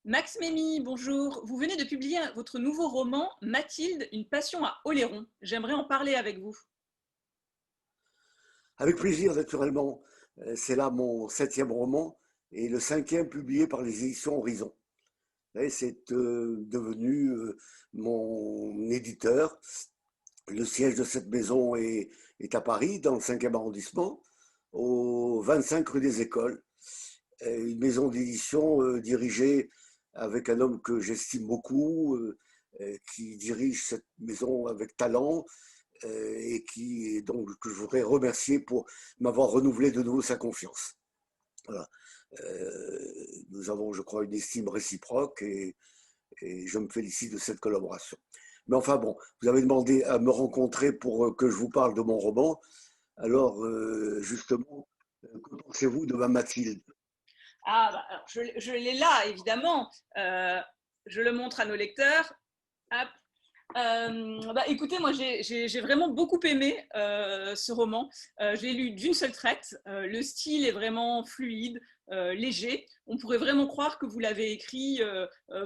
Max Mémy, bonjour. Vous venez de publier votre nouveau roman Mathilde, une passion à Oléron. J'aimerais en parler avec vous. Avec plaisir, naturellement. C'est là mon septième roman et le cinquième publié par les éditions Horizon. Et c'est devenu mon éditeur. Le siège de cette maison est à Paris, dans le cinquième arrondissement, au 25 rue des Écoles. Une maison d'édition dirigée avec un homme que j'estime beaucoup, qui dirige cette maison avec talent, et que je voudrais remercier pour m'avoir renouvelé de nouveau sa confiance. Voilà. Nous avons, je crois, une estime réciproque et je me félicite de cette collaboration. Mais enfin bon, vous avez demandé à me rencontrer pour que je vous parle de mon roman. Alors, justement, que pensez-vous de ma Mathilde? Ah, bah, alors, je l'ai là, évidemment. Je le montre à nos lecteurs. Hop. Bah, écoutez, moi j'ai vraiment beaucoup aimé ce roman. Je l'ai lu d'une seule traite. Le style est vraiment fluide, léger. On pourrait vraiment croire que vous l'avez écrit,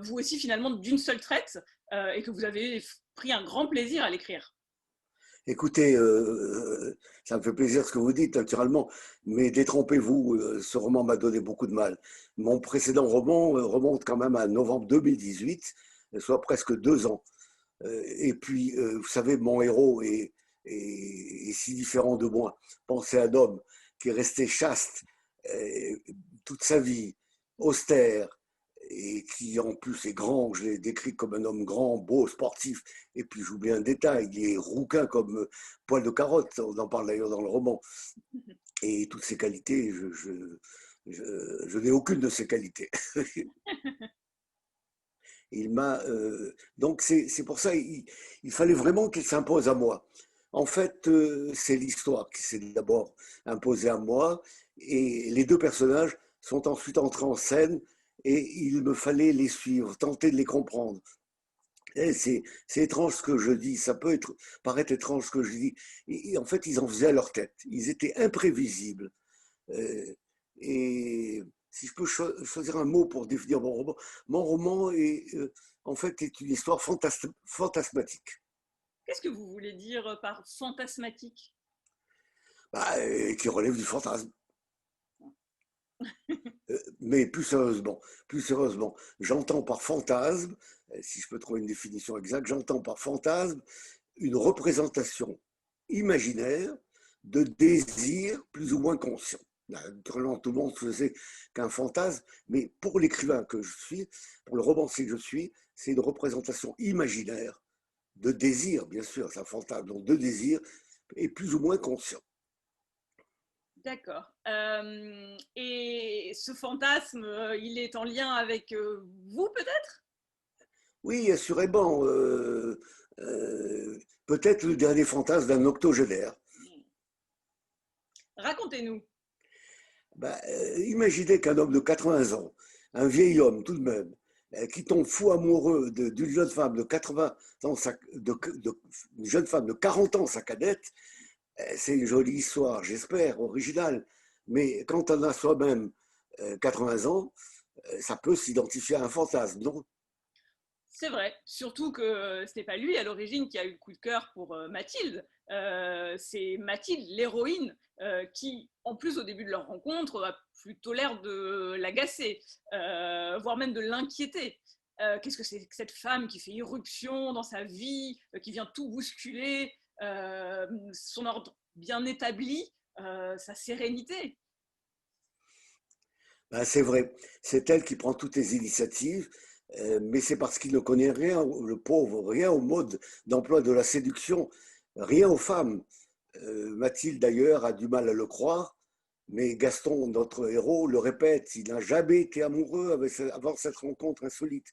vous aussi, finalement, d'une seule traite, et que vous avez pris un grand plaisir à l'écrire. Écoutez, ça me fait plaisir ce que vous dites, naturellement, mais détrompez-vous, ce roman m'a donné beaucoup de mal. Mon précédent roman remonte quand même à novembre 2018, soit presque 2 ans. Et puis, vous savez, mon héros est si différent de moi. Pensez à un homme qui est resté chaste toute sa vie, austère, et qui en plus est grand. Je l'ai décrit comme un homme grand, beau, sportif. Et puis j'oublie un détail, il est rouquin comme poil de carotte. On en parle d'ailleurs dans le roman. Et toutes ces qualités, je n'ai aucune de ces qualités. Il m'a donc c'est pour ça il fallait vraiment qu'il s'impose à moi. En fait, c'est l'histoire qui s'est d'abord imposée à moi et les deux personnages sont ensuite entrés en scène et il me fallait les suivre, tenter de les comprendre. Et c'est étrange ce que je dis, ça peut paraître étrange ce que je dis. Et en fait, ils en faisaient à leur tête. Ils étaient imprévisibles. Euh, et si je peux choisir un mot pour définir mon roman en fait est une histoire fantasmatique, Qu'est-ce que vous voulez dire par fantasmatique? bah, qui relève du fantasme. Mais plus sérieusement, j'entends par fantasme, si je peux trouver une définition exacte, j'entends par fantasme une représentation imaginaire de désirs plus ou moins conscients. Naturellement, tout le monde sait qu'un fantasme, mais pour l'écrivain que je suis, pour le romancier que je suis, c'est une représentation imaginaire de désirs, bien sûr, c'est un fantasme, donc de désirs, et plus ou moins conscient. D'accord. Et ce fantasme, il est en lien avec vous, peut-être? Oui, assurément, peut-être le dernier fantasme d'un octogénaire. Racontez-nous. Bah, imaginez qu'un homme de 80 ans, un vieil homme tout de même, qui tombe fou amoureux d'une jeune femme de 80 ans, une jeune femme de 40 ans, sa cadette, c'est une jolie histoire, j'espère, originale. Mais quand on a soi-même 80 ans, ça peut s'identifier à un fantasme, non? C'est vrai, surtout que ce n'est pas lui à l'origine qui a eu le coup de cœur pour Mathilde. C'est Mathilde, l'héroïne, qui, en plus au début de leur rencontre, a plutôt l'air de l'agacer, voire même de l'inquiéter. Qu'est-ce que c'est que cette femme qui fait irruption dans sa vie, qui vient tout bousculer, son ordre bien établi, sa sérénité. Ben, c'est vrai, c'est elle qui prend toutes les initiatives, mais c'est parce qu'il ne connaît rien, le pauvre, rien au mode d'emploi de la séduction, rien aux femmes. Mathilde, d'ailleurs, a du mal à le croire, mais Gaston, notre héros, le répète, il n'a jamais été amoureux avant cette rencontre insolite.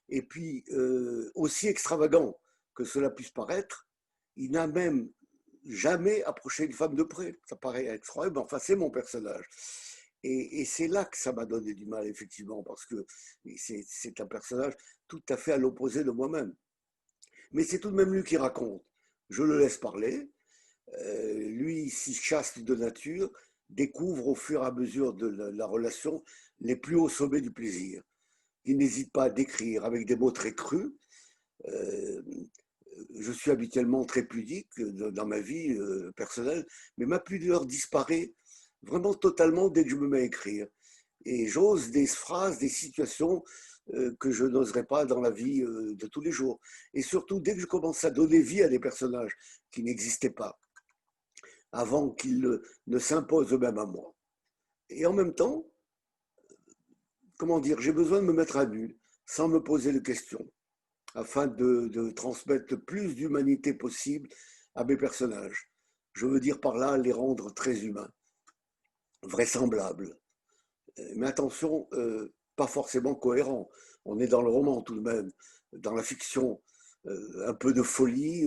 Et puis, aussi extravagant que cela puisse paraître, il n'a même jamais approché une femme de près. Ça paraît incroyable, mais enfin, c'est mon personnage. Et c'est là que ça m'a donné du mal, effectivement, parce que c'est un personnage tout à fait à l'opposé de moi-même. Mais c'est tout de même lui qui raconte. Je le laisse parler. Lui, si chaste de nature, découvre au fur et à mesure de la relation les plus hauts sommets du plaisir. qui n'hésite pas à décrire avec des mots très crus. Euh, je suis habituellement très pudique dans ma vie personnelle, mais ma pudeur disparaît vraiment totalement dès que je me mets à écrire. Et j'ose des phrases, des situations que je n'oserais pas dans la vie de tous les jours. Et surtout, dès que je commence à donner vie à des personnages qui n'existaient pas, avant qu'ils ne s'imposent eux-mêmes à moi. Et en même temps, comment dire, j'ai besoin de me mettre à nu, sans me poser de questions, afin de transmettre le plus d'humanité possible à mes personnages. Je veux dire par là les rendre très humains, vraisemblables. Mais attention, pas forcément cohérents. On est dans le roman tout de même, dans la fiction. Un peu de folie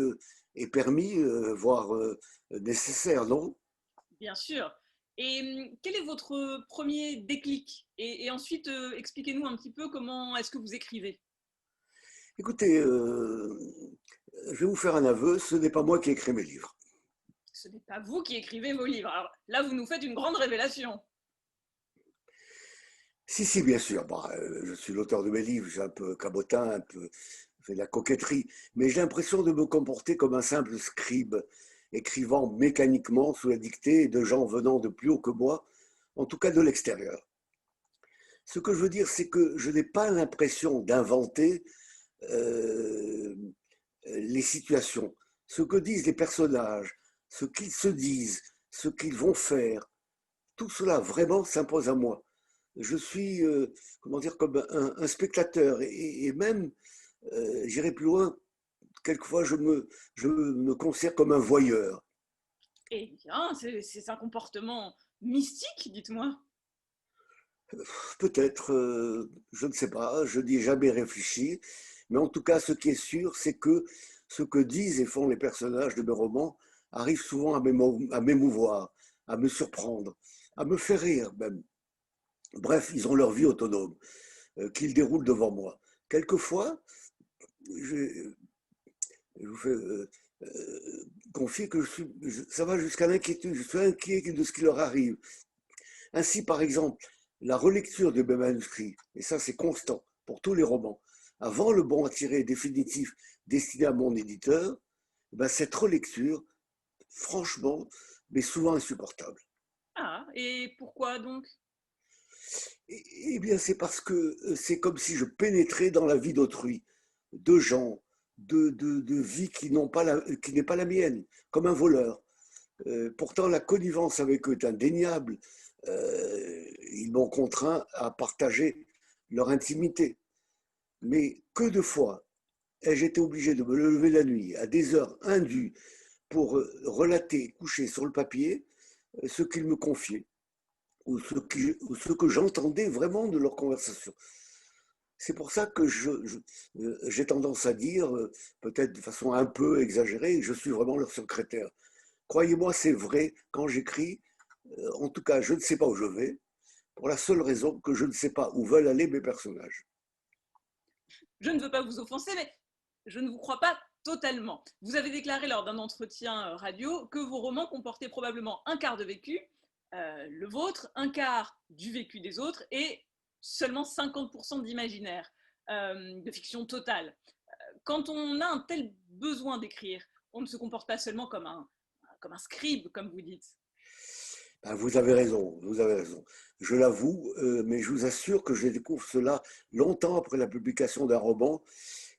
est permis, voire nécessaire, non? Bien sûr. Et quel est votre premier déclic? Et ensuite, expliquez-nous un petit peu comment est-ce que vous écrivez. Écoutez, je vais vous faire un aveu, ce n'est pas moi qui ai écrit mes livres. Ce n'est pas vous qui écrivez vos livres. Alors là, vous nous faites une grande révélation. Si, si, bien sûr. Bah, je suis l'auteur de mes livres, j'ai un peu cabotin, un peu fait de la coquetterie, mais j'ai l'impression de me comporter comme un simple scribe, écrivant mécaniquement sous la dictée de gens venant de plus haut que moi, en tout cas de l'extérieur. Ce que je veux dire, c'est que je n'ai pas l'impression d'inventer euh, les situations, ce que disent les personnages, ce qu'ils se disent, ce qu'ils vont faire. Tout cela vraiment s'impose à moi. Je suis, comment dire, comme un spectateur et même, j'irai plus loin, quelquefois je me considère comme un voyeur. Eh bien, c'est un comportement mystique, dites-moi. Peut-être, je ne sais pas, je n'y ai jamais réfléchi, mais en tout cas, ce qui est sûr, c'est que ce que disent et font les personnages de mes romans arrive souvent à m'émouvoir, à me surprendre, à me faire rire même. Bref, ils ont leur vie autonome qu'ils déroulent devant moi. Quelquefois, je, je vous fais confier que ça va jusqu'à l'inquiétude, je suis inquiet de ce qui leur arrive. Ainsi, par exemple, la relecture de mes manuscrits, et ça c'est constant pour tous les romans, avant le bon à tirer définitif destiné à mon éditeur, ben cette relecture, franchement, mais souvent insupportable. Ah, et pourquoi donc? Eh bien, c'est parce que c'est comme si je pénétrais dans la vie d'autrui, de gens, de vie qui n'est pas la mienne, comme un voleur. Pourtant, la connivence avec eux est indéniable. Ils m'ont contraint à partager leur intimité. Mais que de fois ai-je été obligé de me lever la nuit à des heures indues pour relater, coucher sur le papier, ce qu'ils me confiaient ou ce que j'entendais vraiment de leur conversation. C'est pour ça que j'ai tendance à dire, peut-être de façon un peu exagérée, je suis vraiment leur secrétaire. Croyez-moi, c'est vrai, quand j'écris, en tout cas, je ne sais pas où je vais, pour la seule raison que je ne sais pas où veulent aller mes personnages. Je ne veux pas vous offenser, mais je ne vous crois pas totalement. Vous avez déclaré lors d'un entretien radio que vos romans comportaient probablement un quart de vécu, le vôtre, un quart du vécu des autres et seulement 50% d'imaginaire, de fiction totale. Quand on a un tel besoin d'écrire, on ne se comporte pas seulement comme un scribe, comme vous dites. Ben, vous avez raison, vous avez raison. Je l'avoue, mais je vous assure que je découvre cela longtemps après la publication d'un roman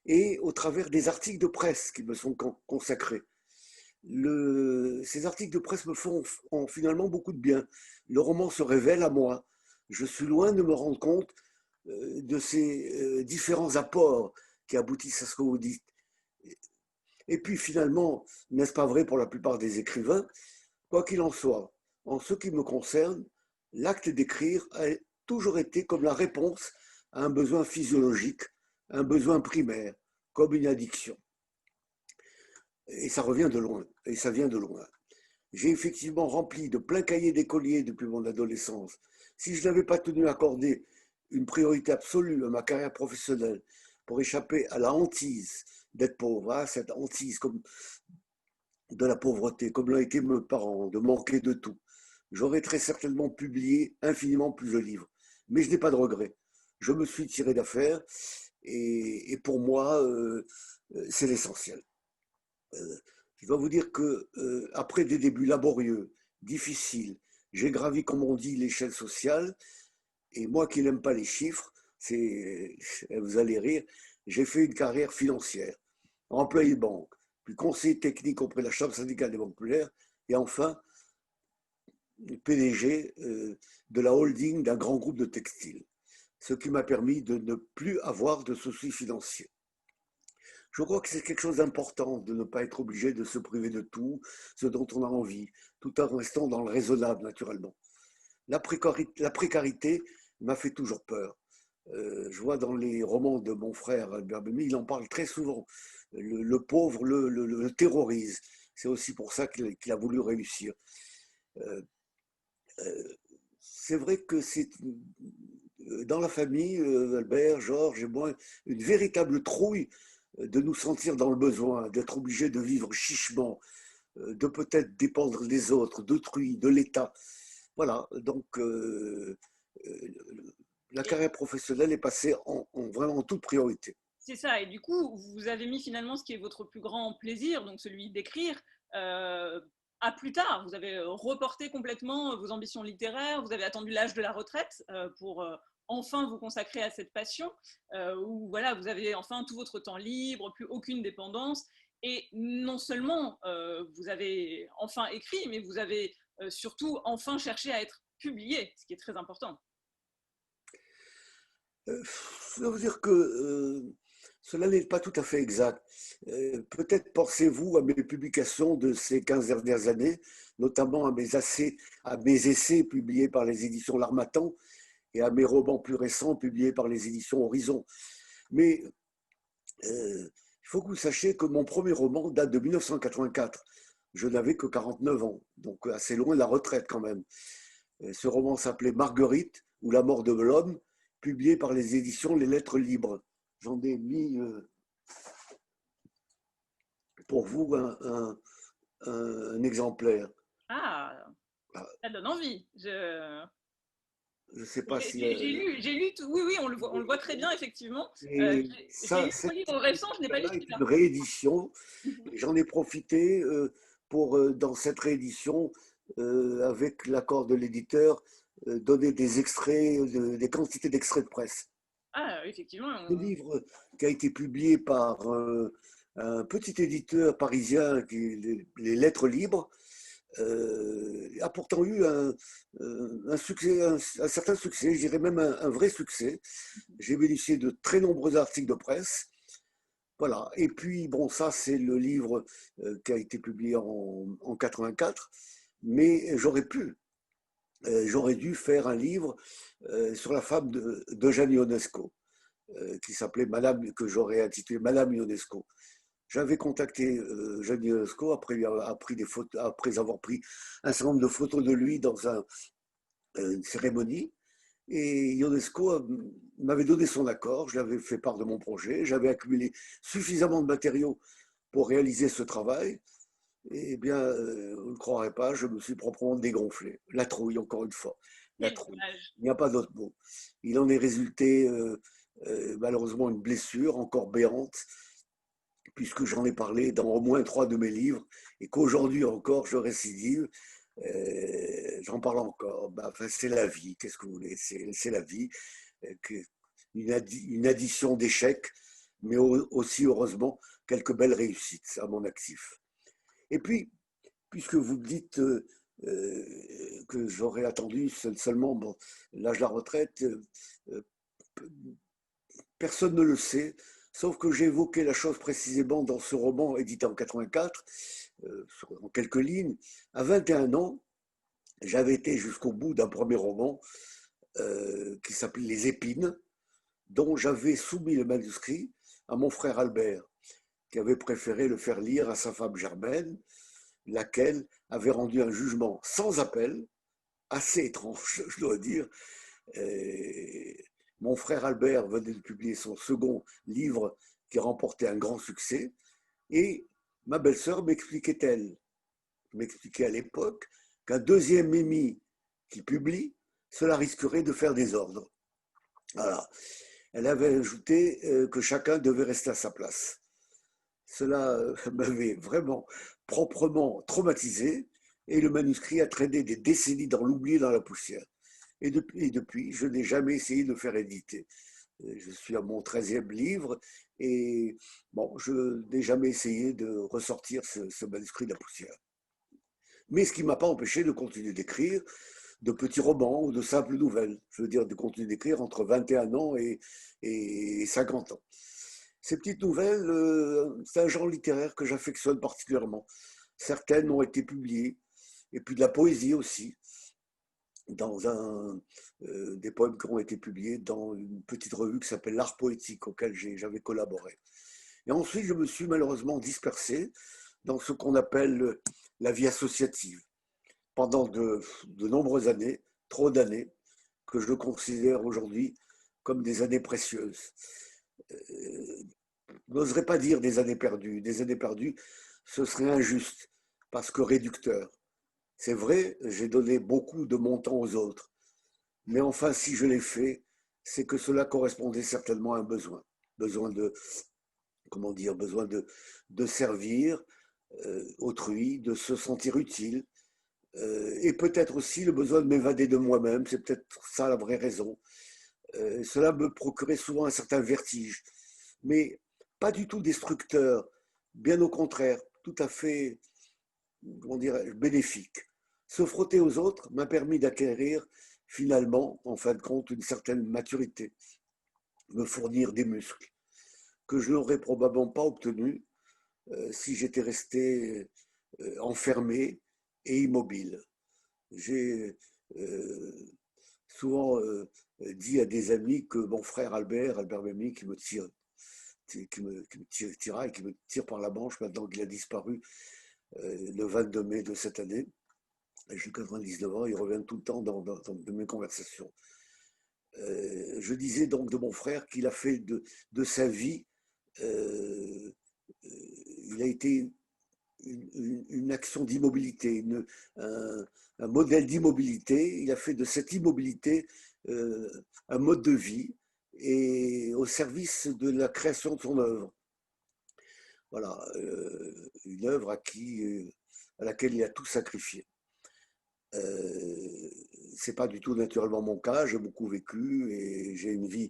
et au travers des articles de presse qui me sont consacrés. Ces articles de presse me font finalement beaucoup de bien. Le roman se révèle à moi. Je suis loin de me rendre compte de ces différents apports qui aboutissent à ce que vous dites. Et puis finalement, n'est-ce pas vrai pour la plupart des écrivains? Quoi qu'il en soit, en ce qui me concerne, l'acte d'écrire a toujours été comme la réponse à un besoin physiologique, un besoin primaire, comme une addiction. Et ça revient de loin, et ça vient de loin. J'ai effectivement rempli de plein cahier d'écolier depuis mon adolescence. Si je n'avais pas tenu à accorder une priorité absolue à ma carrière professionnelle pour échapper à la hantise d'être pauvre, hein, cette hantise comme de la pauvreté, comme l'ont été mes parents, de manquer de tout, j'aurais très certainement publié infiniment plus de livres. Mais je n'ai pas de regrets. je me suis tiré d'affaire et pour moi, c'est l'essentiel. Je dois vous dire que après des débuts laborieux, difficiles, j'ai gravi, comme on dit, l'échelle sociale. Et moi qui n'aime pas les chiffres, vous allez rire, j'ai fait une carrière financière, employé de banque, puis conseiller technique auprès de la Chambre syndicale des banques populaires, et enfin PDG de la holding d'un grand groupe de textiles, ce qui m'a permis de ne plus avoir de soucis financiers. Je crois que c'est quelque chose d'important de ne pas être obligé de se priver de tout ce dont on a envie, tout en restant dans le raisonnable, naturellement. La précarité m'a fait toujours peur. Je vois dans les romans de mon frère Albert Memmi, il en parle très souvent. Le pauvre le terrorise. C'est aussi pour ça qu'il a voulu réussir. Euh, euh, c'est vrai que c'est dans la famille, Albert, Georges et moi, une véritable trouille de nous sentir dans le besoin, d'être obligés de vivre chichement, de peut-être dépendre des autres, d'autrui, de l'État. Voilà, donc la Et carrière professionnelle est passée vraiment en toute priorité. c'est ça. Et du coup, vous avez mis finalement ce qui est votre plus grand plaisir, donc celui d'écrire, euh, à plus tard. Vous avez reporté complètement vos ambitions littéraires. Vous avez attendu l'âge de la retraite pour enfin vous consacrer à cette passion, où voilà, vous avez enfin tout votre temps libre, plus aucune dépendance. Et non seulement vous avez enfin écrit, mais vous avez surtout enfin cherché à être publié, ce qui est très important. Je dois vous dire que cela n'est pas tout à fait exact. Peut-être pensez-vous à mes publications de ces 15 dernières années, notamment à mes essais publiés par les éditions L'Harmattan et à mes romans plus récents publiés par les éditions Horizon. Mais il faut que vous sachiez que mon premier roman date de 1984. Je n'avais que 49 ans, donc assez loin de la retraite quand même. Ce roman s'appelait Marguerite ou La mort de l'homme, publié par les éditions Les Lettres Libres. J'en ai mis pour vous un exemplaire. Ah, Ah, ça donne envie. je ne sais pas si. J'ai lu tout. Oui, oui, on le voit très bien, effectivement. Et J'ai ça, lu vos livres récents, je n'ai pas lu là est une celui-là. réédition. J'en ai profité pour, dans cette réédition, avec l'accord de l'éditeur, donner des extraits, des quantités d'extraits de presse. Ah, effectivement. Ce livre qui a été publié par un petit éditeur parisien, les Lettres Libres, a pourtant eu un succès, un certain succès, je dirais même un vrai succès. J'ai bénéficié de très nombreux articles de presse. Voilà. Et puis, bon, ça, c'est le livre qui a été publié en 84. Mais j'aurais dû faire un livre sur la femme d'Eugène Ionesco, qui s'appelait Madame, que j'aurais intitulé Madame Ionesco. J'avais contacté Eugène Ionesco après avoir pris un certain nombre de photos de lui dans une cérémonie. Et Ionesco m'avait donné son accord, je lui avais fait part de mon projet, j'avais accumulé suffisamment de matériaux pour réaliser ce travail. Eh bien, vous ne croirez pas, je me suis proprement dégonflé. La trouille, encore une fois. La Quel trouille. dommage. Il n'y a pas d'autre mot. Il en est résulté malheureusement une blessure encore béante, puisque j'en ai parlé dans au moins 3 de mes livres, et qu'aujourd'hui encore, je récidive. J'en parle encore. Bah, enfin, c'est la vie, qu'est-ce que vous voulez, c'est la vie. Une addition d'échecs, mais aussi, heureusement, quelques belles réussites à mon actif. Et puis, puisque vous me dites que j'aurais attendu seulement bon, l'âge de la retraite, personne ne le sait, sauf que j'ai évoqué la chose précisément dans ce roman édité en 84, en quelques lignes. À 21 ans, j'avais été jusqu'au bout d'un premier roman qui s'appelait Les Épines, dont j'avais soumis le manuscrit à mon frère Albert, qui avait préféré le faire lire à sa femme Germaine, laquelle avait rendu un jugement sans appel, assez étrange, je dois dire. Mon frère Albert venait de publier son second livre qui remportait un grand succès, et ma belle-sœur m'expliquait à l'époque qu'un deuxième Mimi qui publie, cela risquerait de faire désordre. Voilà. Elle avait ajouté que chacun devait rester à sa place. Cela m'avait vraiment proprement traumatisé et le manuscrit a traîné des décennies dans l'oubli et dans la poussière. Et depuis, je n'ai jamais essayé de le faire éditer. Je suis à mon 13e livre et bon, je n'ai jamais essayé de ressortir ce manuscrit de la poussière. Mais ce qui ne m'a pas empêché de continuer d'écrire de petits romans ou de simples nouvelles. Je veux dire, de continuer d'écrire entre 21 ans et 50 ans. Ces petites nouvelles, c'est un genre littéraire que j'affectionne particulièrement. Certaines ont été publiées, et puis de la poésie aussi, des poèmes qui ont été publiés dans une petite revue qui s'appelle L'Art Poétique, auquel j'avais collaboré. Et ensuite, je me suis malheureusement dispersé dans ce qu'on appelle la vie associative. Pendant de nombreuses années, trop d'années, que je considère aujourd'hui comme des années précieuses. Je n'oserais pas dire des années perdues. Des années perdues, ce serait injuste, parce que réducteur. C'est vrai, j'ai donné beaucoup de mon temps aux autres. Mais enfin, si je l'ai fait, c'est que cela correspondait certainement à un besoin. Besoin de, comment dire, besoin de servir autrui, de se sentir utile. Et peut-être aussi le besoin de m'évader de moi-même. C'est peut-être ça la vraie raison. Cela me procurait souvent un certain vertige. Mais pas du tout destructeur. Bien au contraire, tout à fait, comment dirais-je, bénéfique. Se frotter aux autres m'a permis d'acquérir finalement, en fin de compte, une certaine maturité, me fournir des muscles que je n'aurais probablement pas obtenus si j'étais resté enfermé et immobile. J'ai souvent dit à des amis que mon frère Albert Memmi, qui me tire par la manche maintenant qu'il a disparu le 22 mai de cette année, j'ai 99 ans, il revient tout le temps dans mes conversations. Je disais donc de mon frère qu'il a fait de sa vie, euh, il a été une action d'immobilité, un modèle d'immobilité. Il a fait de cette immobilité un mode de vie et au service de la création de son œuvre. Voilà, une œuvre à laquelle il a tout sacrifié. C'est pas du tout naturellement mon cas, j'ai beaucoup vécu et j'ai une vie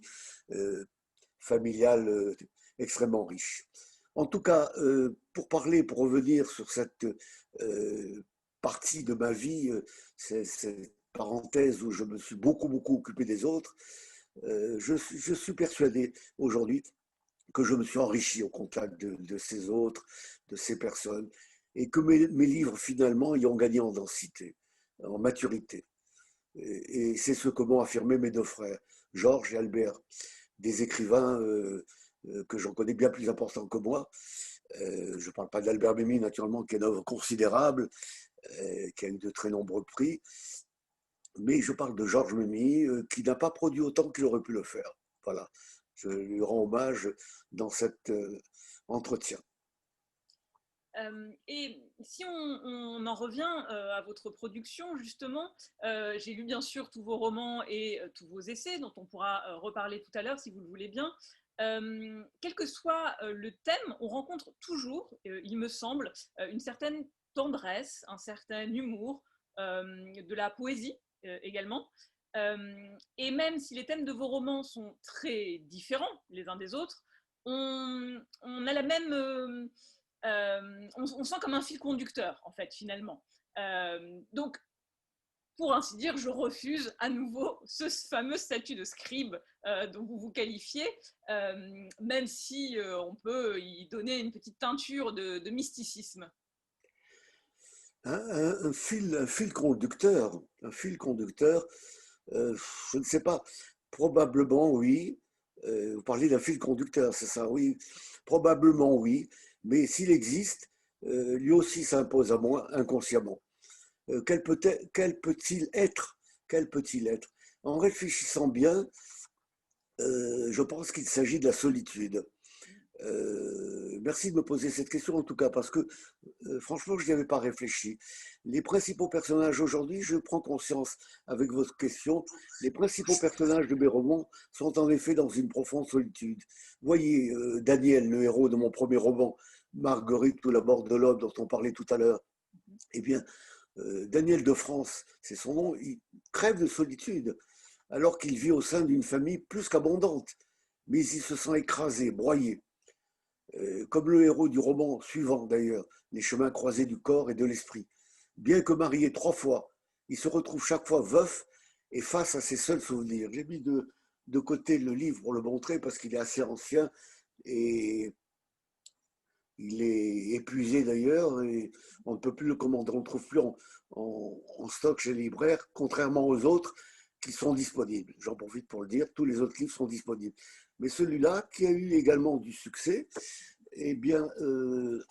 familiale extrêmement riche. En tout cas, pour revenir sur cette partie de ma vie, cette parenthèse où je me suis beaucoup occupé des autres, je suis persuadé aujourd'hui que je me suis enrichi au contact de ces autres, de ces personnes, et que mes livres finalement y ont gagné en densité, en maturité. Et c'est ce que m'ont affirmé mes deux frères, Georges et Albert, des écrivains que j'en connais bien plus importants que moi. Je ne parle pas d'Albert Memmi, naturellement, qui est une œuvre considérable, qui a eu de très nombreux prix, mais je parle de Georges Memmi, qui n'a pas produit autant qu'il aurait pu le faire. Voilà, je lui rends hommage dans cet entretien. Et si on en revient à votre production, justement, j'ai lu bien sûr tous vos romans et tous vos essais, dont on pourra reparler tout à l'heure si vous le voulez bien. Quel que soit le thème, on rencontre toujours, il me semble, une certaine tendresse, un certain humour, de la poésie également. Et même si les thèmes de vos romans sont très différents les uns des autres, on a la même on sent comme un fil conducteur, en fait, finalement. Donc, pour ainsi dire, je refuse à nouveau ce fameux statut de scribe dont vous vous qualifiez, même si on peut y donner une petite teinture de mysticisme. Un fil conducteur, je ne sais pas, probablement oui. Vous parlez d'un fil conducteur, c'est ça, oui. Probablement oui, mais s'il existe, lui aussi s'impose à moi inconsciemment. Quel peut-il être? Quel peut-il être? En réfléchissant bien, je pense qu'il s'agit de la solitude. Merci de me poser cette question en tout cas, parce que franchement, je n'y avais pas réfléchi. Les principaux personnages aujourd'hui, je prends conscience avec votre question, les principaux personnages de mes romans sont en effet dans une profonde solitude. Voyez, Daniel, le héros de mon premier roman, Marguerite ou la mort de l'homme dont on parlait tout à l'heure, eh bien, Daniel de France, c'est son nom, il crève de solitude, alors qu'il vit au sein d'une famille plus qu'abondante, mais il se sent écrasé, broyé. Comme le héros du roman suivant d'ailleurs, Les chemins croisés du corps et de l'esprit. Bien que marié 3 fois, il se retrouve chaque fois veuf et face à ses seuls souvenirs. J'ai mis de côté le livre pour le montrer parce qu'il est assez ancien et il est épuisé d'ailleurs et on ne peut plus le commander, on ne le trouve plus en stock chez les libraires, contrairement aux autres qui sont disponibles. J'en profite pour le dire, tous les autres livres sont disponibles. Mais celui-là, qui a eu également du succès, eh bien, euh,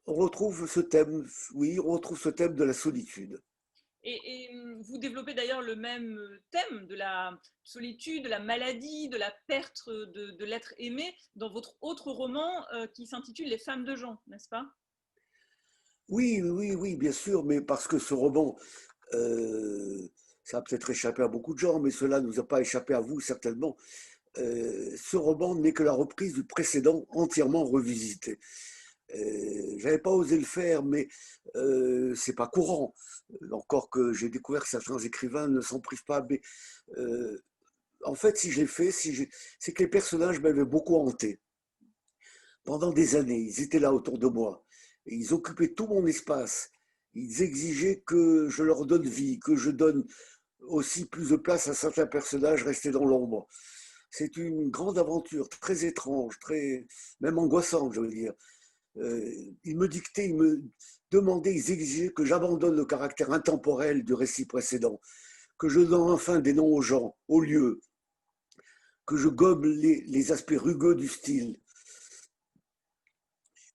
on retrouve ce thème, oui, on retrouve ce thème de la solitude. Vous développez d'ailleurs le même thème de la solitude, de la maladie, de la perte de l'être aimé dans votre autre roman qui s'intitule Les femmes de Jean, n'est-ce pas? Oui, oui, oui, bien sûr, mais parce que ce roman, euh, ça a peut-être échappé à beaucoup de gens, mais cela ne nous a pas échappé à vous certainement. Ce roman n'est que la reprise du précédent entièrement revisité. J'avais pas osé le faire, mais c'est pas courant. Encore que j'ai découvert que certains écrivains ne s'en privent pas. Mais euh, en fait, si j'ai fait, c'est que les personnages m'avaient beaucoup hanté. Pendant des années, ils étaient là autour de moi. Et ils occupaient tout mon espace. Ils exigeaient que je leur donne vie, que je donne aussi plus de place à certains personnages restés dans l'ombre. C'est une grande aventure, très étrange, très même angoissante, je veux dire. Ils me dictaient, ils me demandaient, ils exigeaient que j'abandonne le caractère intemporel du récit précédent, que je donne enfin des noms aux gens, aux lieux, que je gobe les aspects rugueux du style,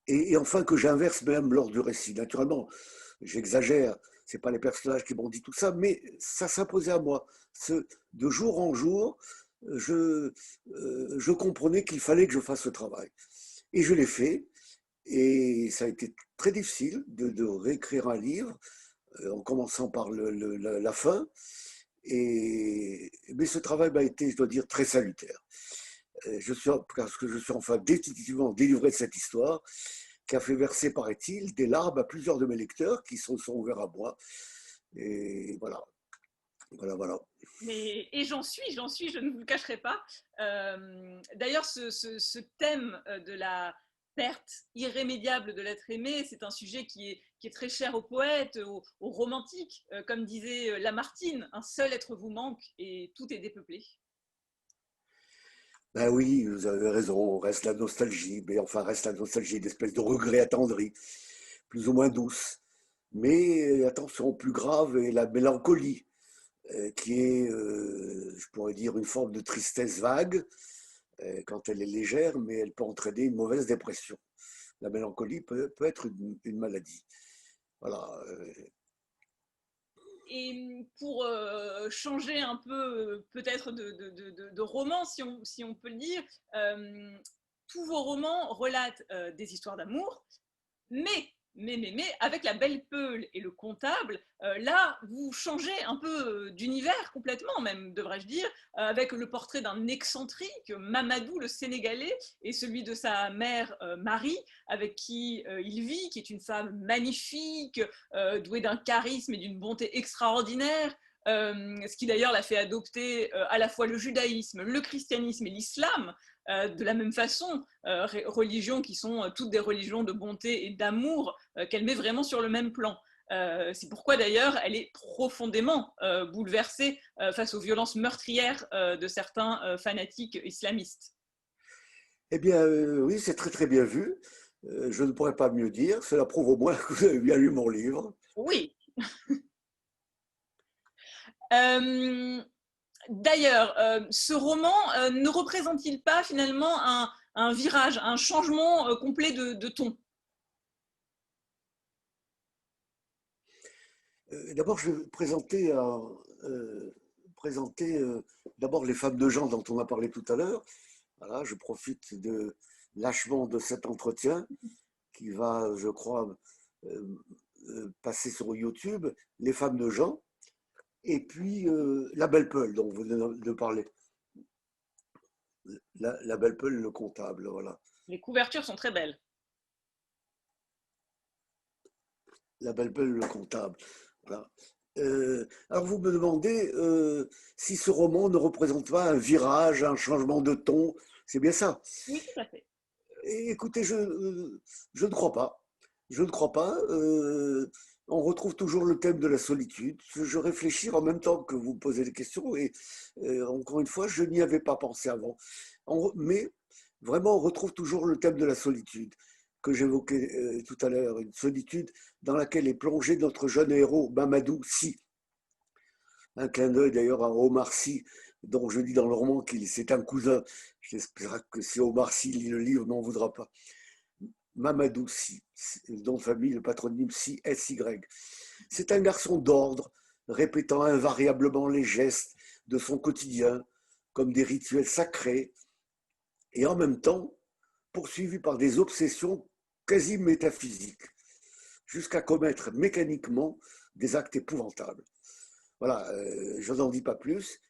et enfin que j'inverse même lors du récit. Naturellement, j'exagère, ce n'est pas les personnages qui m'ont dit tout ça, mais ça s'imposait à moi. De jour en jour, je comprenais qu'il fallait que je fasse ce travail. Et je l'ai fait, et ça a été très difficile de réécrire un livre, en commençant par la fin. Mais ce travail m'a été, je dois dire, très salutaire. Parce que je suis enfin définitivement délivré de cette histoire qui a fait verser, paraît-il, des larmes à plusieurs de mes lecteurs qui se sont ouverts à moi. Et voilà, voilà, voilà. Et j'en suis, je ne vous le cacherai pas. D'ailleurs, ce thème de la perte irrémédiable de l'être aimé, c'est un sujet qui est très cher aux poètes, aux romantiques. Comme disait Lamartine, un seul être vous manque et tout est dépeuplé. Ben oui, vous avez raison, reste la nostalgie, mais enfin reste la nostalgie, d'espèce de regret attendri, plus ou moins douce. Mais attention, plus grave est la mélancolie, qui est, je pourrais dire, une forme de tristesse vague, quand elle est légère, mais elle peut entraîner une mauvaise dépression. La mélancolie peut être une maladie. Voilà. Et pour changer un peu peut-être de roman, si on peut le dire, tous vos romans relatent des histoires d'amour, mais, avec la belle Peule et le comptable, là, vous changez un peu d'univers complètement, même, devrais-je dire, avec le portrait d'un excentrique, Mamadou le Sénégalais, et celui de sa mère Marie, avec qui il vit, qui est une femme magnifique, douée d'un charisme et d'une bonté extraordinaire, ce qui d'ailleurs l'a fait adopter à la fois le judaïsme, le christianisme et l'islam, de la même façon, religions qui sont toutes des religions de bonté et d'amour qu'elle met vraiment sur le même plan. C'est pourquoi d'ailleurs elle est profondément bouleversée face aux violences meurtrières de certains fanatiques islamistes. Eh bien, oui, c'est très très bien vu. Je ne pourrais pas mieux dire. Cela prouve au moins que vous avez bien lu mon livre. Oui. Euh, D'ailleurs, ce roman ne représente-t-il pas finalement un virage, un changement complet de ton? D'abord, je vais présenter, présenter d'abord les femmes de genre dont on a parlé tout à l'heure. Voilà, je profite lâchement de cet entretien qui va, je crois, euh, passer sur YouTube, les femmes de Jean, et puis la Belle Peule dont vous venez de parler. La Belle Peule, le comptable, voilà. Les couvertures sont très belles. La Belle Peule, le comptable. Voilà. Alors vous me demandez si ce roman ne représente pas un virage, un changement de ton. C'est bien ça. Oui, tout à fait. Et écoutez, je ne crois pas. Je ne crois pas. On retrouve toujours le thème de la solitude. Je réfléchis en même temps que vous posez des questions et encore une fois, je n'y avais pas pensé avant. Mais vraiment, on retrouve toujours le thème de la solitude que j'évoquais tout à l'heure, une solitude dans laquelle est plongé notre jeune héros, Mamadou Sy. Un clin d'œil d'ailleurs à Omar Sy, dont je dis dans le roman qu'il c'est un cousin. J'espère que si Omar Sy lit le livre, n'en voudra pas. Mamadou Sy, le nom de famille, le patronyme Sy, S-Y. C'est un garçon d'ordre, répétant invariablement les gestes de son quotidien comme des rituels sacrés, et en même temps poursuivi par des obsessions quasi métaphysiques, jusqu'à commettre mécaniquement des actes épouvantables. Voilà, je n'en dis pas plus.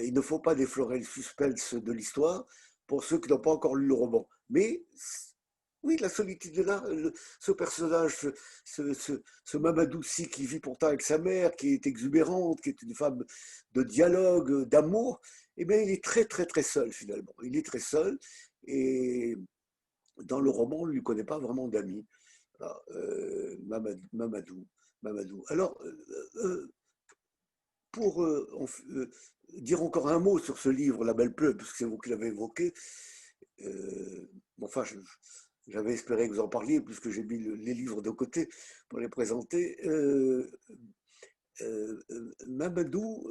Il ne faut pas déflorer le suspense de l'histoire pour ceux qui n'ont pas encore lu le roman. Mais oui, la solitude est là. Ce personnage, ce Mamadou Sy qui vit pourtant avec sa mère, qui est exubérante, qui est une femme de dialogue, d'amour, eh bien, il est très, très, très seul finalement. Il est très seul et dans le roman, on ne lui connaît pas vraiment d'amis. Voilà, Mamadou. Alors, pour dire encore un mot sur ce livre, La Belle Pleure, puisque c'est vous qui l'avez évoqué, enfin, j'avais espéré que vous en parliez, puisque j'ai mis les livres de côté pour les présenter. Mamadou,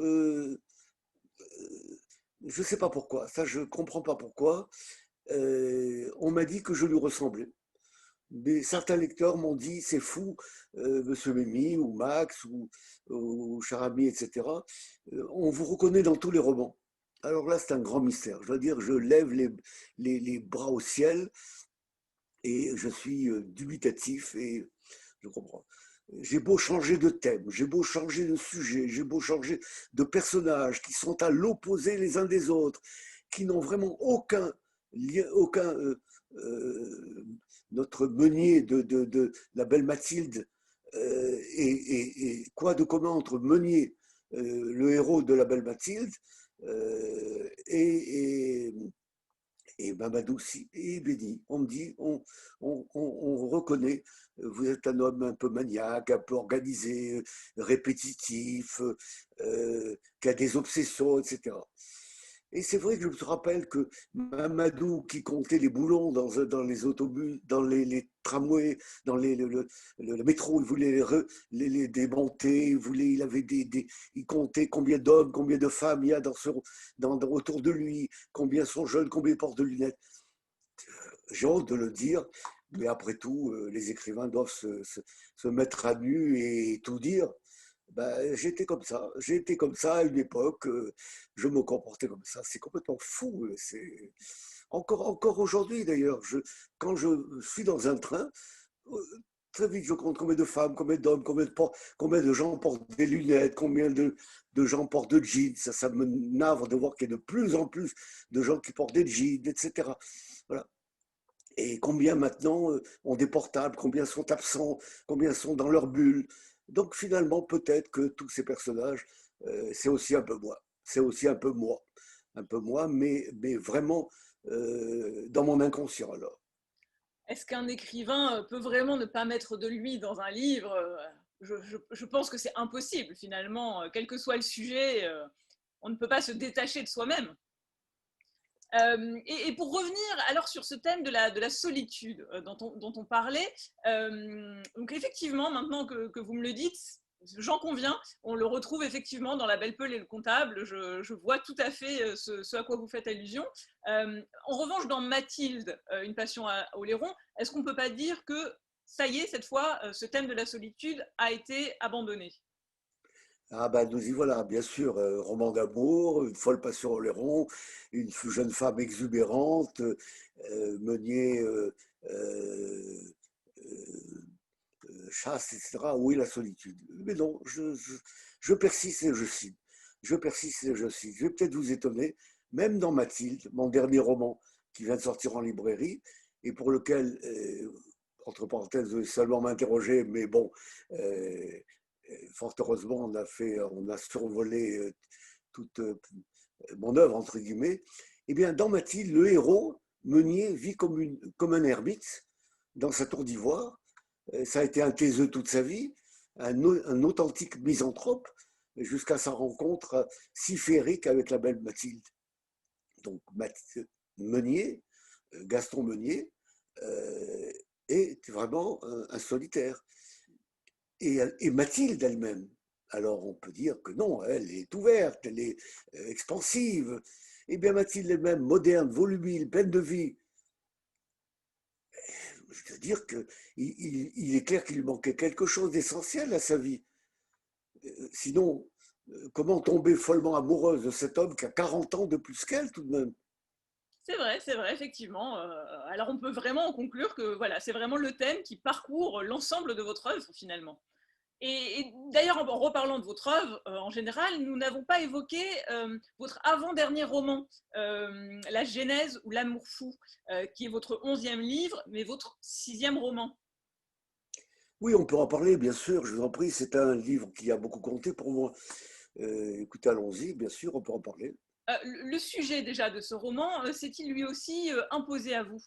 je ne sais pas pourquoi, ça je ne comprends pas pourquoi. On m'a dit que je lui ressemblais. Mais certains lecteurs m'ont dit c'est fou, Monsieur Mémy ou Max ou Charami, etc. On vous reconnaît dans tous les romans. Alors là, c'est un grand mystère. Je dois dire, je lève les bras au ciel et je suis dubitatif et je comprends. J'ai beau changer de thème, j'ai beau changer de sujet, j'ai beau changer de personnages qui sont à l'opposé les uns des autres, qui n'ont vraiment aucun lien, aucun. Notre meunier de la belle Mathilde et quoi de commun entre Meunier, le héros de la belle Mathilde, et Mamadou Sy et Béni. On me dit, on reconnaît, vous êtes un homme un peu maniaque, un peu organisé, répétitif, qui a des obsessions, etc. Et c'est vrai que je me rappelle que Mamadou, qui comptait les boulons dans les autobus, dans les tramways, dans le métro, il voulait les démonter, il comptait combien d'hommes, combien de femmes il y a autour de lui, combien sont jeunes, combien portent de lunettes. J'ai honte de le dire, mais après tout, les écrivains doivent se mettre à nu et tout dire. Ben, j'étais comme ça. J'ai été comme ça à une époque. Je me comportais comme ça. C'est complètement fou. C'est encore aujourd'hui d'ailleurs. Quand je suis dans un train, euh, très vite je compte combien de femmes, combien d'hommes, combien de gens portent des lunettes, combien de gens portent de jeans. Ça me navre de voir qu'il y a de plus en plus de gens qui portent des jeans, etc. Voilà. Et combien maintenant ont des portables, combien sont absents, combien sont dans leur bulle. Donc finalement, peut-être que tous ces personnages, c'est aussi un peu moi. C'est aussi un peu moi, mais vraiment dans mon inconscient alors. Est-ce qu'un écrivain peut vraiment ne pas mettre de lui dans un livre? Je pense que c'est impossible finalement, quel que soit le sujet, on ne peut pas se détacher de soi-même. Et pour revenir alors sur ce thème de la solitude dont on parlait, donc effectivement, maintenant que vous me le dites, j'en conviens, on le retrouve effectivement dans La Belle Peule et le Comptable, je vois tout à fait ce à quoi vous faites allusion. En revanche, dans Mathilde, Une passion à Oléron, est-ce qu'on ne peut pas dire que ça y est, cette fois, ce thème de la solitude a été abandonné? Ah ben nous y voilà, bien sûr, roman d'amour, une folle passion au Léron, une jeune femme exubérante, Meunier euh, euh, chasse, etc. Oui, la solitude. Mais non, je persiste et je cite. Je persiste et je cite. Je vais peut-être vous étonner, même dans Mathilde, mon dernier roman qui vient de sortir en librairie et pour lequel, entre parenthèses, je vais seulement m'interroger, mais bon, euh, fort heureusement, on a survolé toute mon œuvre, entre guillemets. Eh bien, dans Mathilde, le héros, Meunier, vit comme un ermite dans sa tour d'ivoire. Ça a été un taiseux toute sa vie, un authentique misanthrope, jusqu'à sa rencontre si féerique avec la belle Mathilde. Donc, Meunier, Gaston Meunier, euh, est vraiment un solitaire. Et Mathilde elle-même, alors on peut dire que non, elle est ouverte, elle est expansive. Eh bien, Mathilde elle-même, moderne, volubile, pleine de vie, je veux dire qu'il est clair qu'il lui manquait quelque chose d'essentiel à sa vie. Sinon, comment tomber follement amoureuse de cet homme qui a 40 ans de plus qu'elle tout de même? C'est vrai, effectivement. Alors on peut vraiment en conclure que voilà, c'est vraiment le thème qui parcourt l'ensemble de votre œuvre finalement. Et d'ailleurs, en reparlant de votre œuvre, en général, nous n'avons pas évoqué votre avant-dernier roman, La Genèse ou L'amour fou, qui est votre 11e livre, mais votre 6e roman. Oui, on peut en parler, bien sûr, je vous en prie, c'est un livre qui a beaucoup compté pour moi. Écoutez, allons-y, bien sûr, on peut en parler. Le sujet déjà de ce roman, s'est-il lui aussi imposé à vous?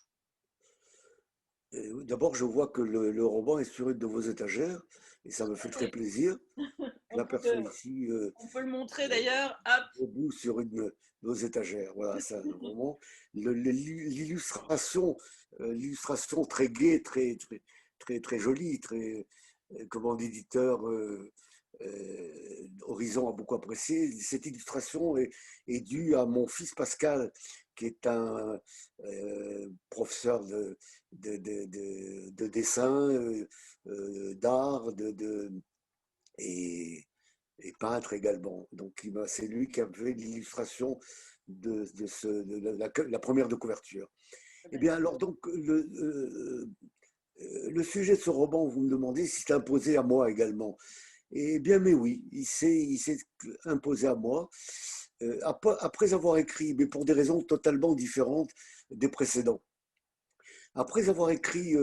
D'abord, je vois que le roman est sur une de vos étagères, et ça me fait très plaisir. Je On l'aperçois peut, ici, on peut le montrer d'ailleurs. Hop. debout sur une de nos étagères. Voilà, c'est un roman. L'illustration, l'illustration très gaie, très jolie, très, que mon éditeur Horizon a beaucoup apprécié. Cette illustration est due à mon fils Pascal, qui est un professeur de dessin, d'art, et, et peintre également. Donc c'est lui qui a fait l'illustration de la première de couverture. Eh bien, alors donc, le sujet de ce roman, vous me demandez si c'est imposé à moi également. Eh bien, mais oui, il s'est imposé à moi, après avoir écrit, mais pour des raisons totalement différentes des précédents. Après avoir écrit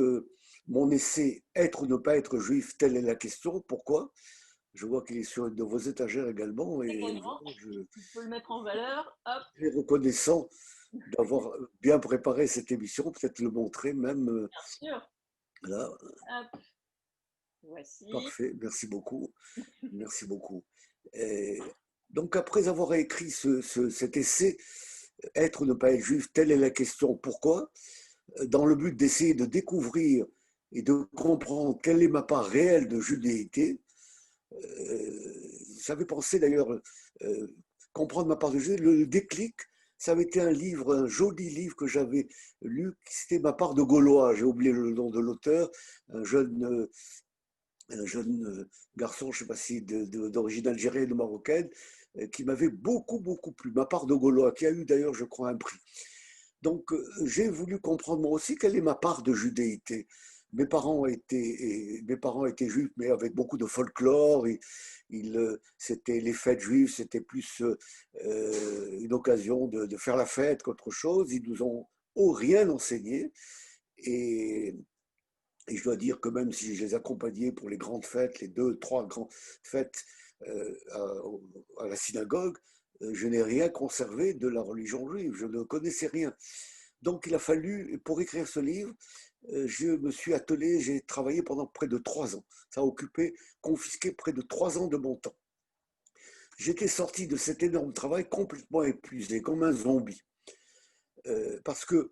mon essai Être ou ne pas être juif, telle est la question. Pourquoi? Je vois qu'il est sur une de vos étagères également et Également, vraiment, on peut le mettre en valeur. Hop, je suis reconnaissant d'avoir bien préparé cette émission, peut-être le montrer même bien sûr. là. Hop, voici. Parfait, merci beaucoup. Merci beaucoup. Et donc, après avoir écrit cet essai, Être ou ne pas être juif, telle est la question. Pourquoi? Dans le but d'essayer de découvrir et de comprendre quelle est ma part réelle de judéité. J'avais pensé d'ailleurs comprendre ma part de judéité. Le déclic, ça avait été un livre, un joli livre que j'avais lu, c'était Ma part de Gaulois. J'ai oublié le nom de l'auteur, un jeune garçon, je ne sais pas si d'origine algérienne ou marocaine, qui m'avait beaucoup plu. Ma part de Gaulois, qui a eu d'ailleurs, je crois, un prix. Donc, j'ai voulu comprendre moi aussi quelle est ma part de judéité. Mes parents étaient juifs, mais avec beaucoup de folklore. C'était les fêtes juives, c'était plus une occasion de faire la fête qu'autre chose. Ils nous ont rien enseigné. Et, et je dois dire que même si je les accompagnais pour les grandes fêtes, les deux, trois grandes fêtes à la synagogue, je n'ai rien conservé de la religion juive. Je ne connaissais rien. Donc il a fallu, pour écrire ce livre, je me suis attelé, j'ai travaillé pendant près de 3 ans. Ça a occupé, confisqué près de 3 ans de mon temps. J'étais sorti de cet énorme travail complètement épuisé, comme un zombie. Parce que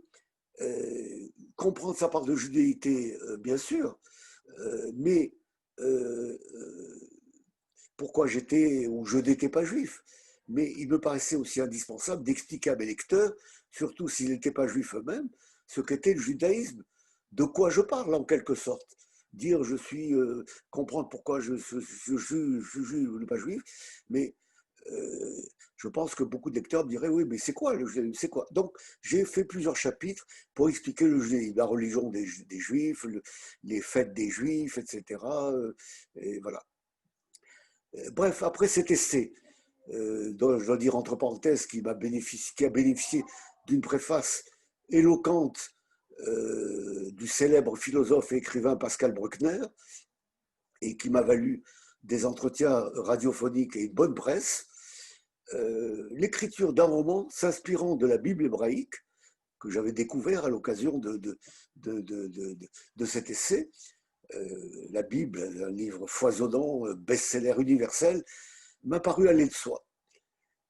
comprendre sa part de judéité, bien sûr, mais euh, pourquoi j'étais ou je n'étais pas juif. Mais il me paraissait aussi indispensable d'expliquer à mes lecteurs, surtout s'ils n'étaient pas juifs eux-mêmes, ce qu'était le judaïsme, de quoi je parle en quelque sorte. dire je suis, comprendre pourquoi je suis le pas juif, mais je pense que beaucoup de lecteurs me diraient oui, mais c'est quoi le judaïsme? C'est quoi? Donc, j'ai fait plusieurs chapitres pour expliquer le judaïsme, la religion des juifs, les fêtes des juifs, etc. Et voilà. Bref, après cet essai, dont je dois dire entre parenthèses, qui a bénéficié d'une préface éloquente du célèbre philosophe et écrivain Pascal Bruckner, et qui m'a valu des entretiens radiophoniques et une bonne presse, l'écriture d'un roman s'inspirant de la Bible hébraïque, que j'avais découvert à l'occasion de cet essai. La Bible, un livre foisonnant, best-seller universel, m'a paru aller de soi.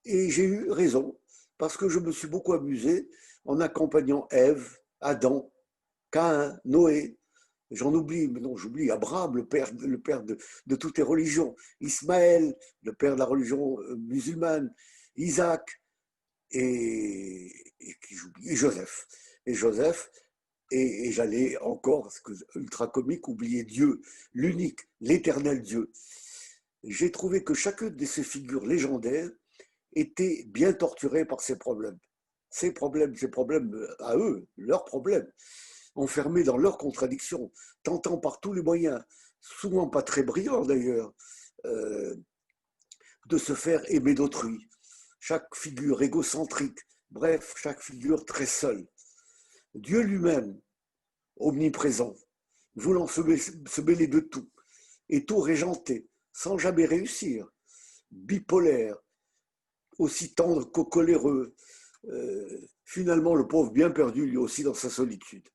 Et j'ai eu raison, parce que je me suis beaucoup amusé en accompagnant Ève, Adam, Caïn, Noé. J'en oublie, mais non, j'oublie Abraham, le père de toutes les religions, Ismaël, le père de la religion musulmane, Isaac qui j'oublie, et Joseph. Et Joseph, et j'allais encore, parce que ultra comique, oublier Dieu, l'unique, l'éternel Dieu. J'ai trouvé que chacune de ces figures légendaires était bien torturée par ses problèmes. Ces problèmes à eux, leurs problèmes, enfermés dans leurs contradictions, tentant par tous les moyens, souvent pas très brillants d'ailleurs, euh, de se faire aimer d'autrui. Chaque figure égocentrique, bref, chaque figure très seule. Dieu lui-même, omniprésent, voulant se mêler de tout, et tout régenter, sans jamais réussir, bipolaire, aussi tendre qu'au coléreux, finalement le pauvre bien perdu lui aussi dans sa solitude.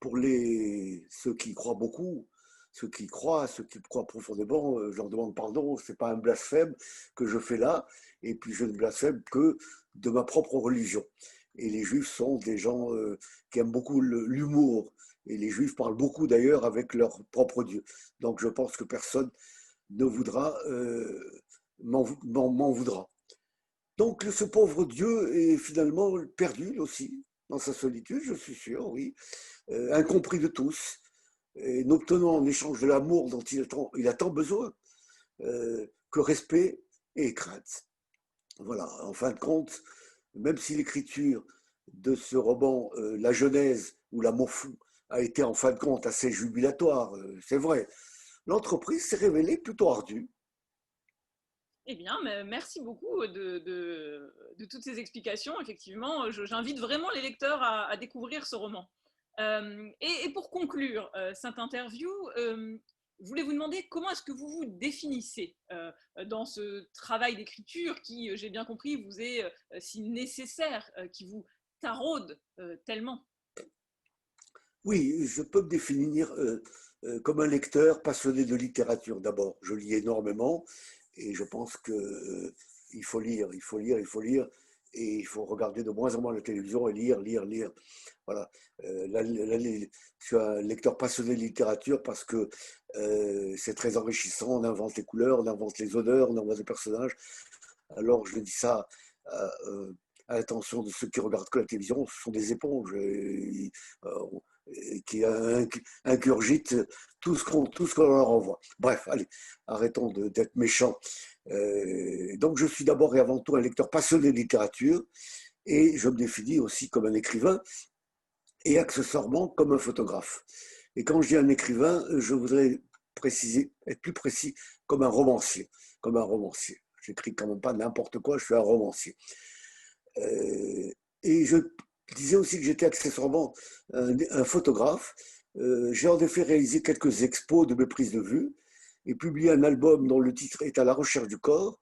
Pour ceux qui croient beaucoup, ceux qui croient profondément, je leur demande pardon, ce n'est pas un blasphème que je fais là, et puis je ne blasphème que de ma propre religion. Et les juifs sont des gens qui aiment beaucoup l'humour, et les juifs parlent beaucoup d'ailleurs avec leur propre Dieu. Donc je pense que personne ne voudra, m'en voudra. Donc ce pauvre Dieu est finalement perdu aussi, dans sa solitude, je suis sûr, oui, incompris de tous, et n'obtenant en échange de l'amour dont il a tant besoin que respect et crainte. Voilà, en fin de compte, même si l'écriture de ce roman, La Genèse ou L'amour fou, a été en fin de compte assez jubilatoire, c'est vrai, l'entreprise s'est révélée plutôt ardue. Eh bien, merci beaucoup de toutes ces explications. Effectivement, j'invite vraiment les lecteurs à découvrir ce roman. Et pour conclure cette interview, je voulais vous demander comment est-ce que vous vous définissez dans ce travail d'écriture qui, j'ai bien compris, vous est si nécessaire, qui vous taraude tellement. Oui, je peux me définir comme un lecteur passionné de littérature d'abord. Je lis énormément et je pense que il faut lire, il faut lire, il faut lire et il faut regarder de moins en moins la télévision et lire, lire, lire. Voilà. Je suis un lecteur passionné de littérature parce que c'est très enrichissant. On invente les couleurs, on invente les odeurs, on invente les personnages. Alors je dis ça à l'attention de ceux qui regardent que la télévision. Ce sont des éponges. Qui ingurgitent tout ce qu'on leur envoie. Bref, allez, arrêtons d'être méchants. Donc, je suis d'abord et avant tout un lecteur passionné de littérature et je me définis aussi comme un écrivain et accessoirement comme un photographe. Et quand je dis un écrivain, je voudrais préciser, être plus précis, comme un romancier. Comme un romancier. J'écris quand même pas n'importe quoi, je suis un romancier. Et je disais aussi que j'étais accessoirement un photographe. J'ai en effet réalisé quelques expos de mes prises de vue et publié un album dont le titre est À la recherche du corps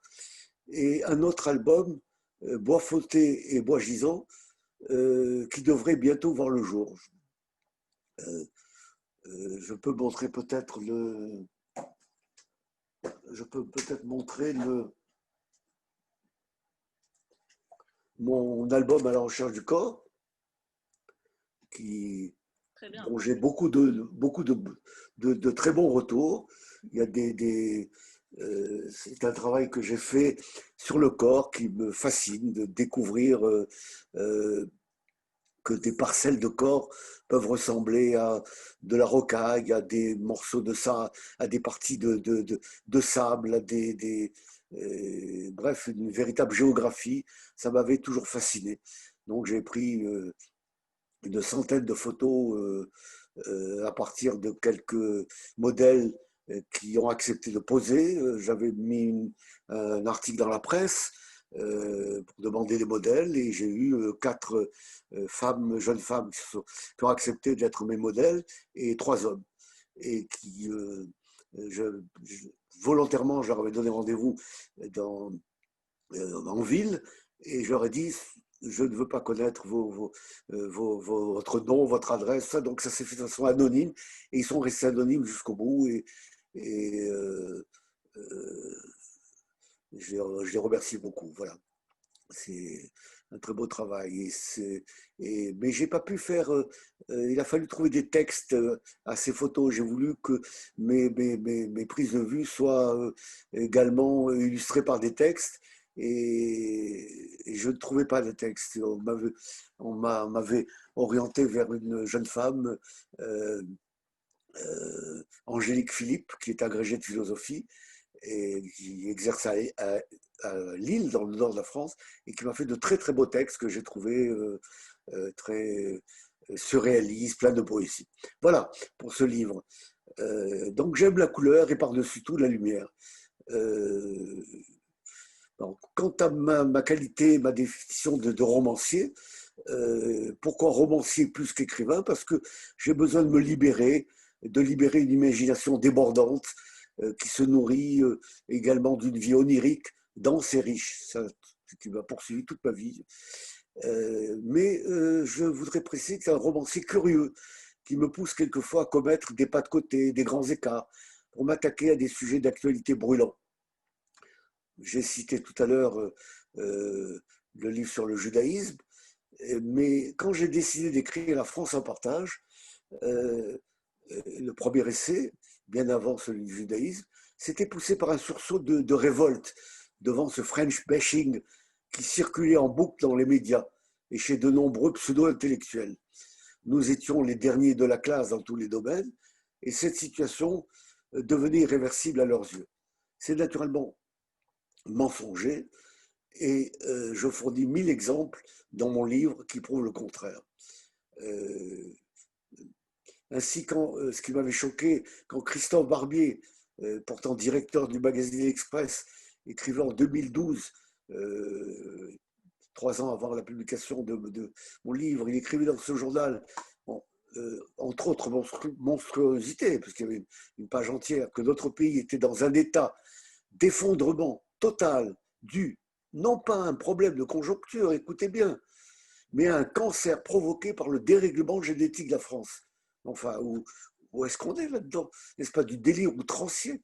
et un autre album, Bois fauté et bois gisant, qui devrait bientôt voir le jour. Euh, je peux montrer peut-être je peux peut-être montrer mon album À la recherche du corps, dont j'ai beaucoup de très bons retours. Il y a c'est un travail que j'ai fait sur le corps qui me fascine de découvrir que des parcelles de corps peuvent ressembler à de la rocaille, à des morceaux de sable, à des parties de sable, à bref, une véritable géographie. Ça m'avait toujours fasciné. Donc j'ai pris une centaine de photos à partir de quelques modèles qui ont accepté de poser. J'avais mis un article dans la presse pour demander des modèles et j'ai eu 4 jeunes femmes qui ont accepté d'être mes modèles et 3 hommes. Et qui, volontairement, je leur avais donné rendez-vous en ville et je leur ai dit je ne veux pas connaître votre nom, votre adresse, donc ça s'est fait de façon anonyme et ils sont restés anonymes jusqu'au bout et je les remercie beaucoup. Voilà, c'est un très beau travail. Mais j'ai pas pu faire. Il a fallu trouver des textes à ces photos. J'ai voulu que mes prises de vue soient également illustrées par des textes. Et je ne trouvais pas de texte. On m'avait orienté vers une jeune femme, Angélique Philippe, qui est agrégée de philosophie et qui exerce à Lille, dans le nord de la France, et qui m'a fait de très très beaux textes que j'ai trouvés très surréalistes, plein de poésie. Voilà pour ce livre. Donc j'aime la couleur et par-dessus tout la lumière. Quant à ma qualité, ma définition de romancier, pourquoi romancier plus qu'écrivain? Parce que j'ai besoin de libérer une imagination débordante qui se nourrit également d'une vie onirique, dense et riche, ça, qui m'a poursuivi toute ma vie. Mais je voudrais préciser que c'est un romancier curieux qui me pousse quelquefois à commettre des pas de côté, des grands écarts, pour m'attaquer à des sujets d'actualité brûlants. J'ai cité tout à l'heure le livre sur le judaïsme, mais quand j'ai décidé d'écrire La France en partage, le premier essai, bien avant celui du judaïsme, c'était poussé par un sursaut de révolte devant ce French bashing qui circulait en boucle dans les médias et chez de nombreux pseudo-intellectuels. Nous étions les derniers de la classe dans tous les domaines et cette situation devenait irréversible à leurs yeux. C'est naturellement mensonger et je fournis 1000 exemples dans mon livre qui prouvent le contraire. Ainsi, ce qui m'avait choqué, quand Christophe Barbier, pourtant directeur du magazine L'Express, écrivait en 2012, 3 ans avant la publication de mon livre, il écrivait dans ce journal, entre autres monstruosités, parce qu'il y avait une page entière, que notre pays était dans un état d'effondrement total dû non pas à un problème de conjoncture, écoutez bien, mais à un cancer provoqué par le dérèglement génétique de la France. Enfin, où est-ce qu'on est là-dedans? N'est-ce pas du délire outrancier?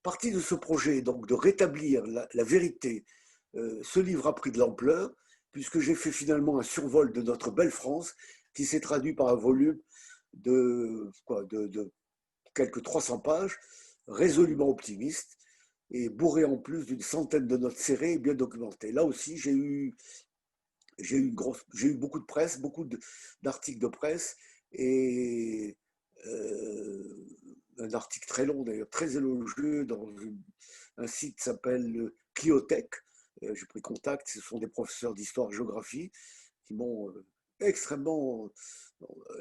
Partie de ce projet, donc, de rétablir la vérité, ce livre a pris de l'ampleur, puisque j'ai fait finalement un survol de notre belle France, qui s'est traduit par un volume de quelques 300 pages, résolument optimiste, et bourré en plus d'une centaine de notes serrées et bien documentées. Là aussi, j'ai eu beaucoup de presse, beaucoup d'articles de presse, et un article très long d'ailleurs, très élogieux dans un site qui s'appelle Cliotech. J'ai pris contact, ce sont des professeurs d'histoire-géographie qui m'ont extrêmement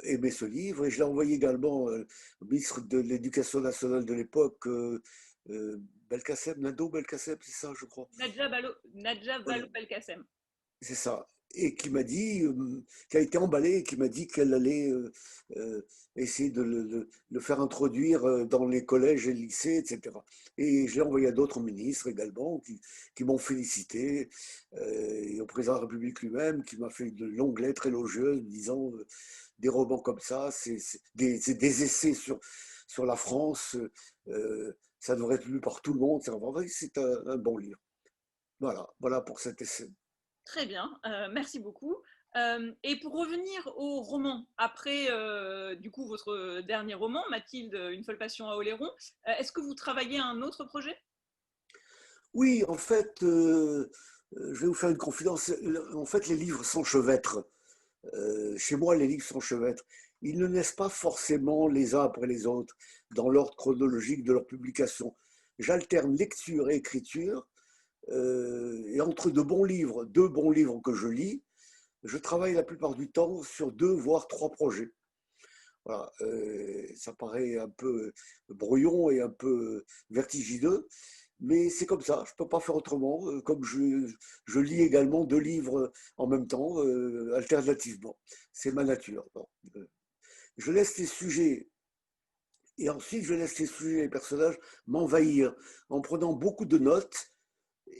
aimé ce livre, et je l'ai envoyé également au ministre de l'Éducation nationale de l'époque, Belkacem, Nado Belkacem, c'est ça, je crois. Nadja Vallaud-Belkacem. C'est ça. Et qui m'a dit, qui a été emballée, et qui m'a dit qu'elle allait essayer de le faire introduire dans les collèges et lycées, etc. Et je l'ai envoyé à d'autres ministres également qui m'ont félicité, et au président de la République lui-même, qui m'a fait de longues lettres élogieuses disant des romans comme ça, c'est des essais sur la France, ça devrait être lu par tout le monde. C'est un bon livre. Voilà pour cet essai. Très bien, merci beaucoup. Et pour revenir au roman, après du coup votre dernier roman, Mathilde, une folle passion à Oléron, est-ce que vous travaillez à un autre projet? Oui, en fait, je vais vous faire une confidence. En fait, les livres s'enchevêtrent. Chez moi, les livres s'enchevêtrent. Ils ne naissent pas forcément les uns après les autres dans l'ordre chronologique de leur publication. J'alterne lecture et écriture, et entre deux bons livres que je lis, je travaille la plupart du temps sur deux voire trois projets. Voilà, ça paraît un peu brouillon et un peu vertigineux, mais c'est comme ça, je ne peux pas faire autrement. Comme je lis également deux livres en même temps, alternativement. C'est ma nature. Bon, je laisse les sujets, et ensuite je laisse les sujets et les personnages m'envahir en prenant beaucoup de notes,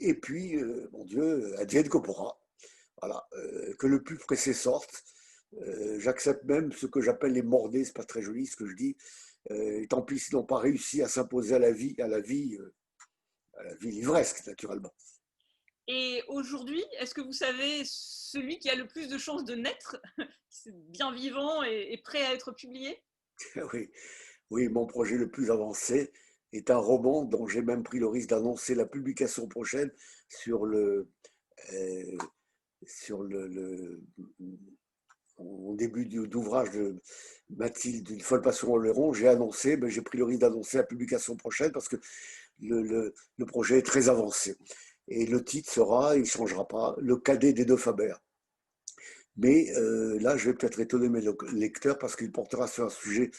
et puis, mon Dieu, advienne que pourra. Voilà, que le plus pressé sorte. J'accepte même ce que j'appelle les mordés, c'est pas très joli ce que je dis. Et tant pis s'ils n'ont pas réussi à s'imposer à la vie livresque, naturellement. Et aujourd'hui, est-ce que vous savez celui qui a le plus de chances de naître, bien vivant et prêt à être publié? Oui, oui, mon projet le plus avancé est un roman dont j'ai même pris le risque d'annoncer la publication prochaine sur euh, au début d'ouvrage de Mathilde, Une folle passion au Léron. J'ai annoncé, j'ai pris le risque d'annoncer la publication prochaine parce que le projet est très avancé. Et le titre sera, il ne changera pas, Le cadet des deux Faber. Mais là, je vais peut-être étonner mes lecteurs parce qu'il portera sur un sujet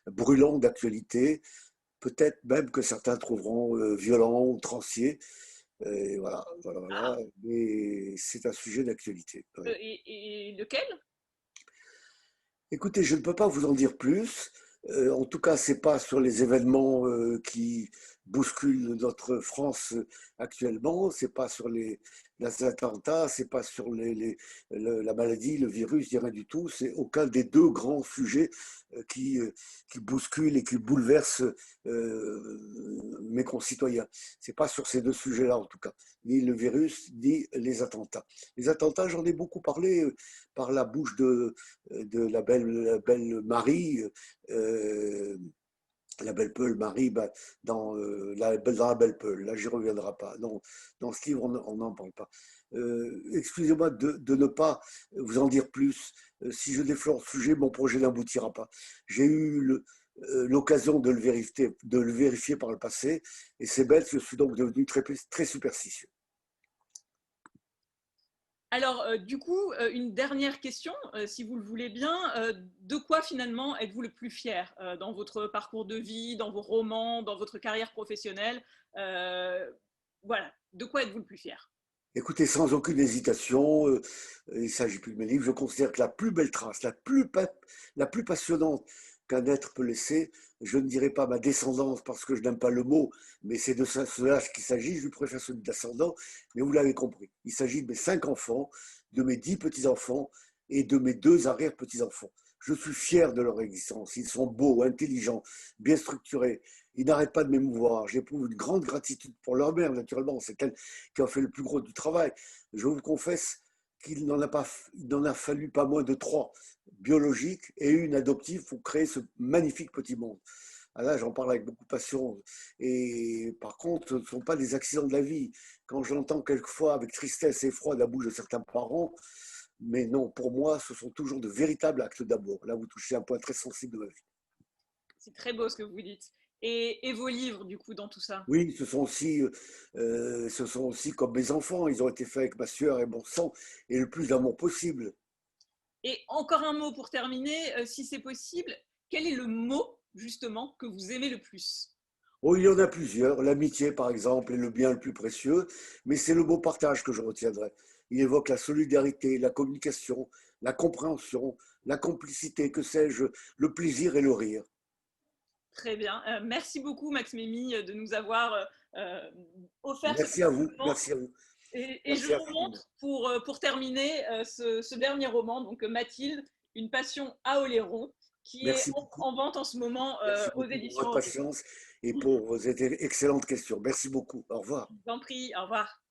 brûlant d'actualité, peut-être même que certains trouveront violent, outrancier. Et voilà, voilà, voilà. Ah, Mais c'est un sujet d'actualité. Ouais. et lequel? Écoutez, je ne peux pas vous en dire plus. En tout cas, c'est pas sur les événements qui bousculent notre France actuellement. C'est pas sur les attentats. C'est pas sur la maladie, le virus, je dirais du tout. C'est aucun des deux grands sujets qui bousculent et qui bouleversent mes concitoyens. C'est pas sur ces deux sujets-là, en tout cas, ni le virus, ni les attentats. Les attentats, j'en ai beaucoup parlé par la bouche de la belle Marie, euh, la belle Peul, Marie, dans, dans la belle Peul, là j'y reviendrai pas. Dans ce livre, on n'en parle pas. Excusez-moi de ne pas vous en dire plus. Si je déflore le sujet, mon projet n'aboutira pas. J'ai eu l'occasion de le vérifier par le passé, et c'est bête, je suis donc devenu très superstitieux. Alors, du coup, une dernière question, si vous le voulez bien. De quoi finalement êtes-vous le plus fier dans votre parcours de vie, dans vos romans, dans votre carrière professionnelle? Euh, voilà, de quoi êtes-vous le plus fier? Écoutez, sans aucune hésitation, il ne s'agit plus de mes livres, je considère que la plus belle trace, la plus passionnante qu'un être peut laisser, je ne dirais pas ma descendance parce que je n'aime pas le mot, mais c'est de cela qu'il s'agit, je préfère celui d'ascendant, mais vous l'avez compris, il s'agit de mes 5 enfants, de mes 10 petits-enfants et de mes 2 arrière-petits-enfants. Je suis fier de leur existence, ils sont beaux, intelligents, bien structurés, ils n'arrêtent pas de m'émouvoir. J'éprouve une grande gratitude pour leur mère, naturellement. C'est elle qui a fait le plus gros du travail. Je vous confesse qu'il n'en a fallu pas moins de 3 biologiques et une adoptive pour créer ce magnifique petit monde. Ah là, j'en parle avec beaucoup de passion. Et par contre, ce ne sont pas des accidents de la vie. Quand j'entends quelquefois avec tristesse et effroi de la bouche de certains parents, mais non, pour moi, ce sont toujours de véritables actes d'amour. Là, vous touchez un point très sensible de ma vie. C'est très beau ce que vous dites. Et vos livres, du coup, dans tout ça? Oui, ce sont aussi comme mes enfants. Ils ont été faits avec ma sueur et mon sang et le plus d'amour possible. Et encore un mot pour terminer, si c'est possible, quel est le mot, justement, que vous aimez le plus? Oh, il y en a plusieurs. L'amitié, par exemple, est le bien le plus précieux, mais c'est le beau partage que je retiendrai. Il évoque la solidarité, la communication, la compréhension, la complicité, que sais-je, le plaisir et le rire. Très bien. Merci beaucoup, Max Mémy, de nous avoir offert ce Merci à petit vous, moment. merci à vous, Et je merci infiniment. remonte pour terminer ce dernier roman, donc Mathilde, Une passion à Oléron, qui est Merci beaucoup, en vente en ce moment merci aux beaucoup pour éditions votre Odile. patience et pour vos excellentes questions. Merci beaucoup. Au revoir. Je vous en prie, au revoir.